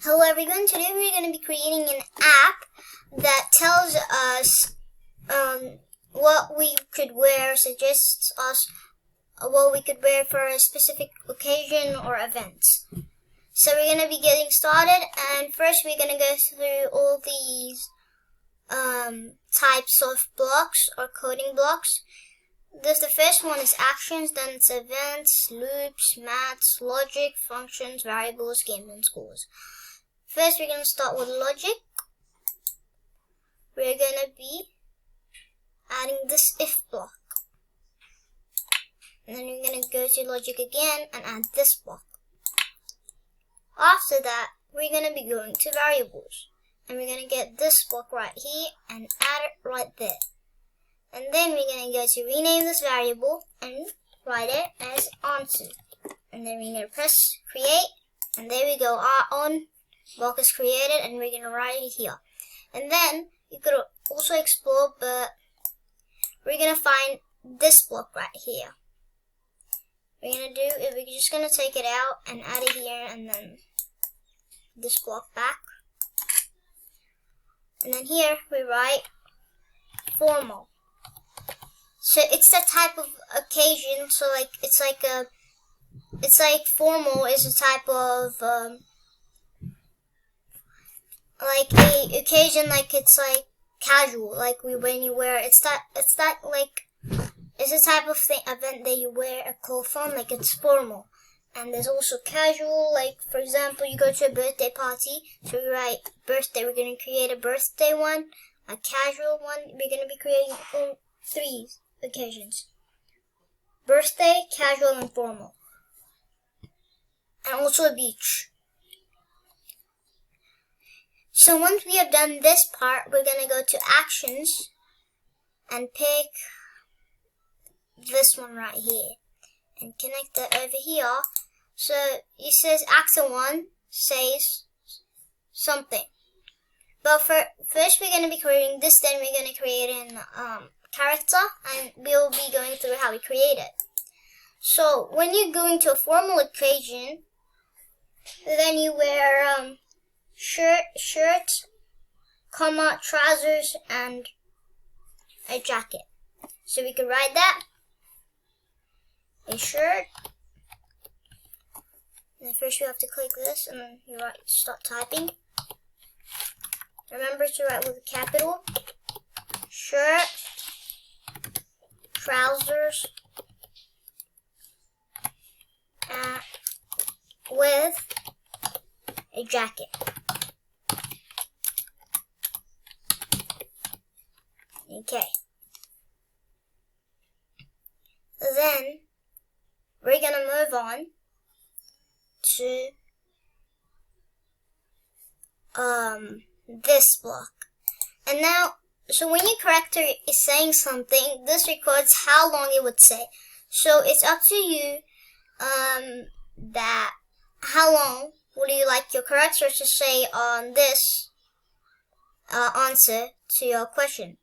Hello everyone, today we're going to be creating an app that tells us what we could wear, suggests us what we could wear for a specific occasion or events. So we're going to be getting started, and first we're going to go through all these types of blocks or coding blocks. The first one is actions, then it's events, loops, maths, logic, functions, variables, games, and scores. First, we're going to start with logic. We're going to be adding this if block. And then we're going to go to logic again and add this block. After that, we're going to be going to variables. And we're going to get this block right here and add it right there. And then we're going to go to rename this variable and write it as answer. And then we're going to press create. And there we go, our own block is created, and we're going to write it here. And then you could also explore, but we're going to find this block right here. We're going to do is we're just going to take it out and add it here, and then this block back. And then here we write formal. So it's that type of occasion. So it's like formal is a type of like a occasion, like it's like casual, like when you wear it's a type of event that you wear a cloth on, like it's formal. And there's also casual, like for example you go to a birthday party, so we write birthday, we're going to create a birthday one, a casual one, we're going to be creating 3 occasions: birthday, casual, and formal. And also a beach. So once we have done this part, we're going to go to actions and pick this one right here and connect it over here. So it says action 1 says something. But first we're going to be creating this, then we're going to create an character, and we'll be going through how we create it. So when you're going to a formal occasion, then you wear shirt, comma, trousers, and a jacket. So we can write that. A shirt. And then first you have to click this, and then you start typing. Remember to write with a capital. Shirt, trousers, with a jacket. Okay. Then we're gonna move on to this block. And now, so when your character is saying something, this records how long it would say. So it's up to you that how long would you like your character to say on this answer to your question.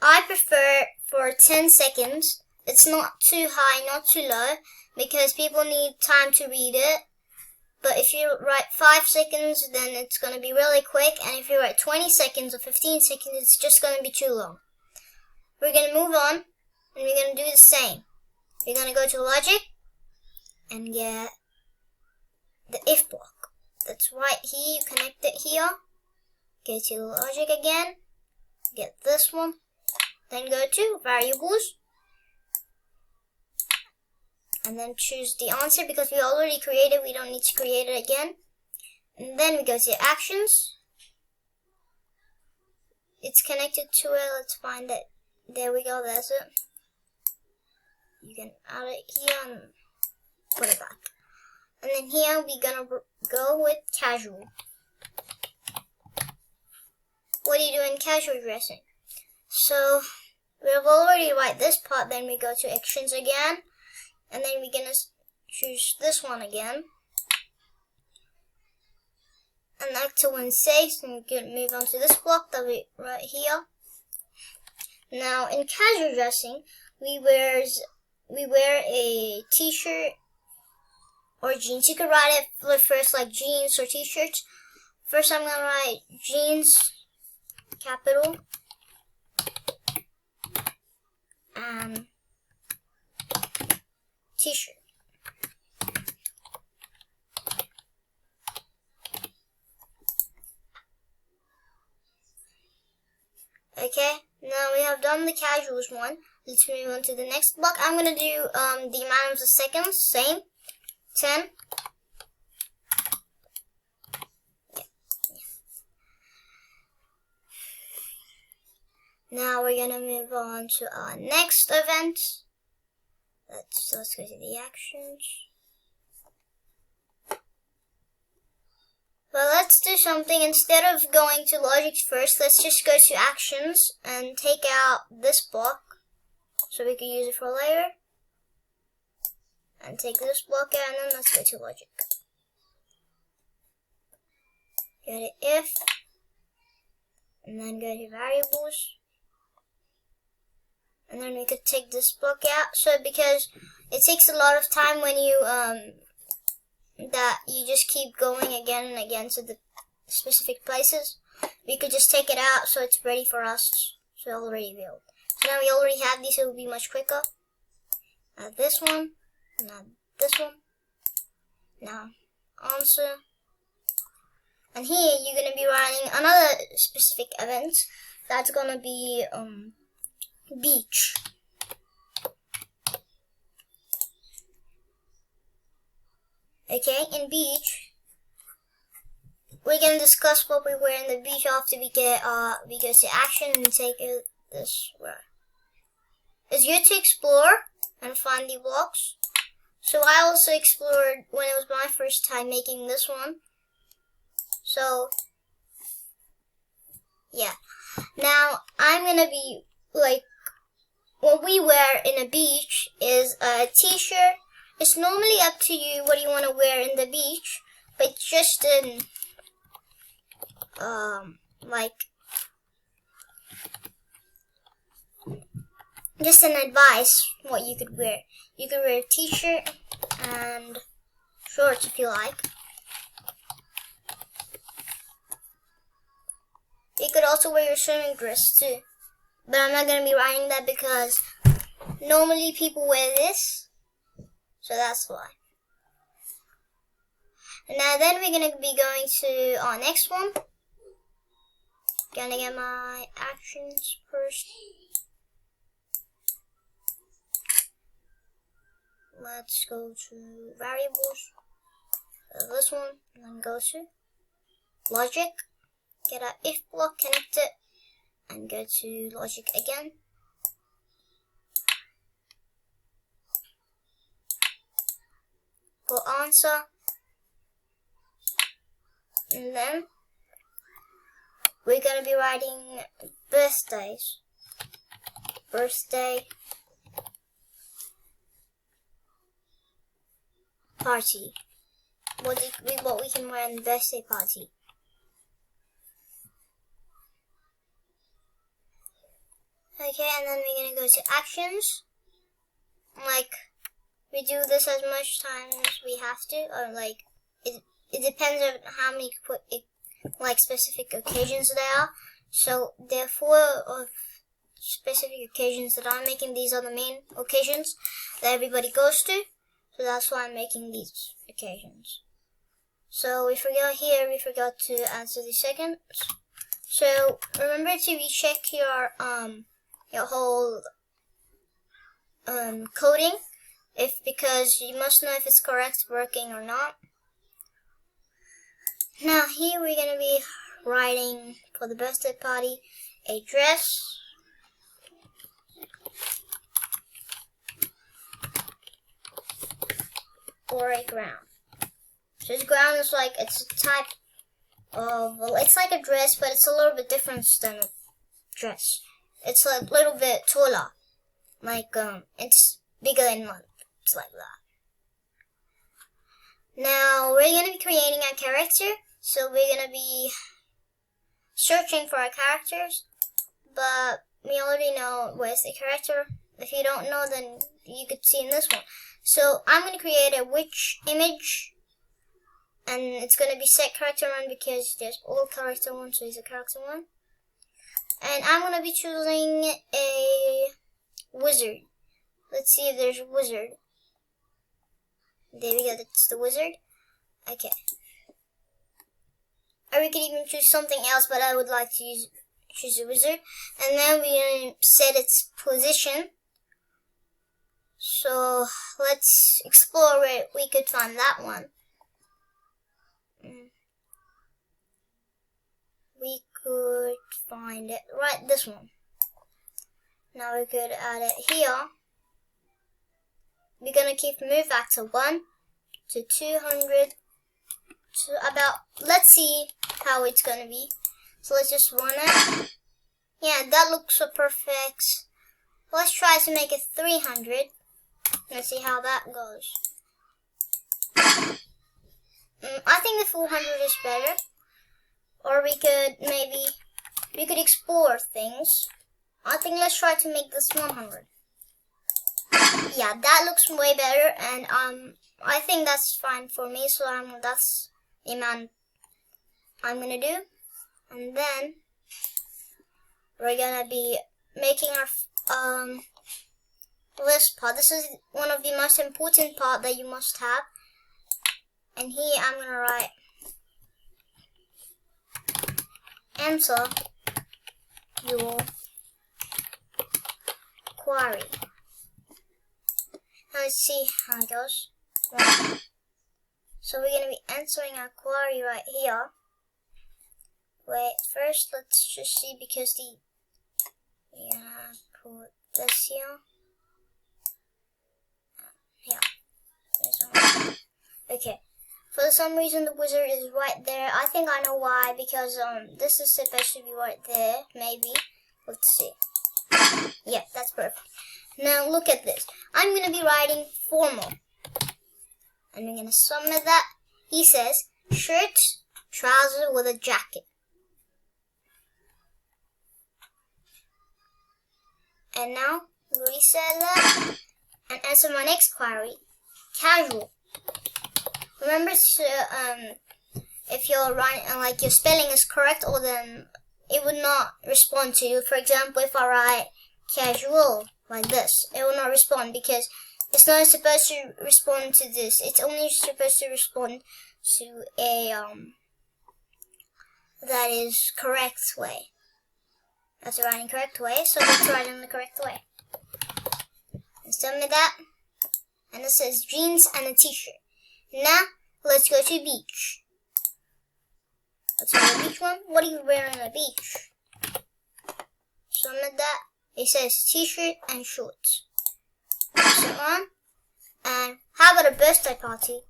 I prefer for 10 seconds. It's not too high, not too low, because people need time to read it. But if you write 5 seconds, then it's going to be really quick. And if you write 20 seconds or 15 seconds, it's just going to be too long. We're going to move on, and we're going to do the same. We're going to go to logic and get the if block. That's right here. You connect it here. Go to logic again. Get this one. Then go to variables. And then choose the answer, because we already created, we don't need to create it again. And then we go to actions. It's connected to it. Let's find it. There we go. That's it. You can add it here and put it back. And then here we're gonna go with casual. What do you do in casual dressing? So we've already write this part. Then we go to actions again. And then we're going to choose this one again. And actor 1 says, and we can move on to this block that we right here. Now in casual dressing, we wear a t-shirt or jeans. You could write it first like jeans or t-shirts. First I'm gonna write jeans, capital, and t-shirt. Okay, now we have done the casuals one. Let's move on to the next block. I'm gonna do the amount of the seconds, same, 10. Now we're gonna move on to our next event. Let's go to the actions. Well, let's do something. Instead of going to logic first, let's just go to actions and take out this block so we can use it for later. And take this block out, and then let's go to logic. Go to if, and then go to variables. And then we could take this block out. So because it takes a lot of time when you that you just keep going again and again to the specific places, we could just take it out so it's ready for us to already build. So now we already have these, so it will be much quicker. Now this one, now this one, now answer. And here you're gonna be writing another specific event that's gonna be beach. Okay, in beach, we're gonna discuss what we wear in the beach after we go to action and take it this way. It's good to explore and find the blocks. So I also explored when it was my first time making this one. So yeah, now I'm gonna be like, what we wear in a beach is a t-shirt. It's normally up to you what you want to wear in the beach, but just an just an advice what you could wear. You could wear a t-shirt and shorts if you like. You could also wear your swimming dress too, but I'm not gonna be writing that because normally people wear this. So that's why. Now then we're gonna be going to our next one. Gonna get my actions first. Let's go to variables. This one, and then go to logic. Get our if block, connect it, and go to logic again. For answer, and then we're gonna be writing birthdays. Birthday party. What we can wear in the birthday party. Okay, and then we're gonna go to actions. Like, we do this as much time as we have to, or like it depends on how many like specific occasions there are. So there are 4 of specific occasions that I'm making. These are the main occasions that everybody goes to. So that's why I'm making these occasions. So we forgot to answer the seconds. So remember to recheck your whole coding. Because you must know if it's correct, working or not. Now here we're gonna be writing for the birthday party a dress, or a gown. So this gown is like, it's a type of, well, it's like a dress, but it's a little bit different than a dress. It's a little bit taller, like it's bigger in length. Like that. Now we're going to be creating a character, so we're going to be searching for our characters, but we already know where's the character. If you don't know, then you could see in this one. So I'm going to create a witch image, and it's gonna be set character 1 because there's all character 1, so it's a character 1. And I'm gonna be choosing a wizard. Let's see if there's a wizard. There we go, that's the wizard. Okay. Or we could even choose something else, but I would like to choose a wizard. And then we're gonna set its position. So let's explore where we could find that one. We could find it right this one. Now we could add it here. We're gonna keep move factor 1 to 200 to about, let's see how it's gonna be. So let's just run it. Yeah, that looks so perfect. Let's try to make it 300. Let's see how that goes. I think the 400 is better. Or we could explore things. I think let's try to make this 100. Yeah, that looks way better, and I think that's fine for me. So that's the amount I'm gonna do, and then we're gonna be making our list part. This is one of the most important part that you must have. And here I'm gonna write answer your query. Now let's see how it goes. Right. So we're gonna be answering our query right here. Wait, first let's just see because put this here. Yeah. Okay. For some reason the wizard is right there. I think I know why, because this is supposed to be right there, maybe. Let's see. Yeah, that's perfect. Now look at this. I'm gonna be writing formal. And I'm gonna submit that. He says shirt, trouser with a jacket. And now reset that and answer my next query. Casual. Remember to if you're writing like your spelling is correct, or then it would not respond to you. For example, if I write casual like this, it will not respond because it's not supposed to respond to this. It's only supposed to respond to a that is correct way. That's the writing correct way, so let's write in the correct way. And submit that. And it says jeans and a t-shirt. Now let's go to beach. Let's go to the beach one. What are you wearing on the beach? Submit that. It says t-shirt and shorts. Set on. And how about a birthday party?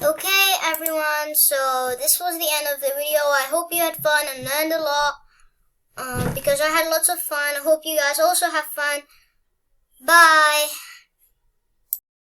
Okay everyone, so this was the end of the video. I hope you had fun and learned a lot. Because I had lots of fun. I hope you guys also have fun. Bye.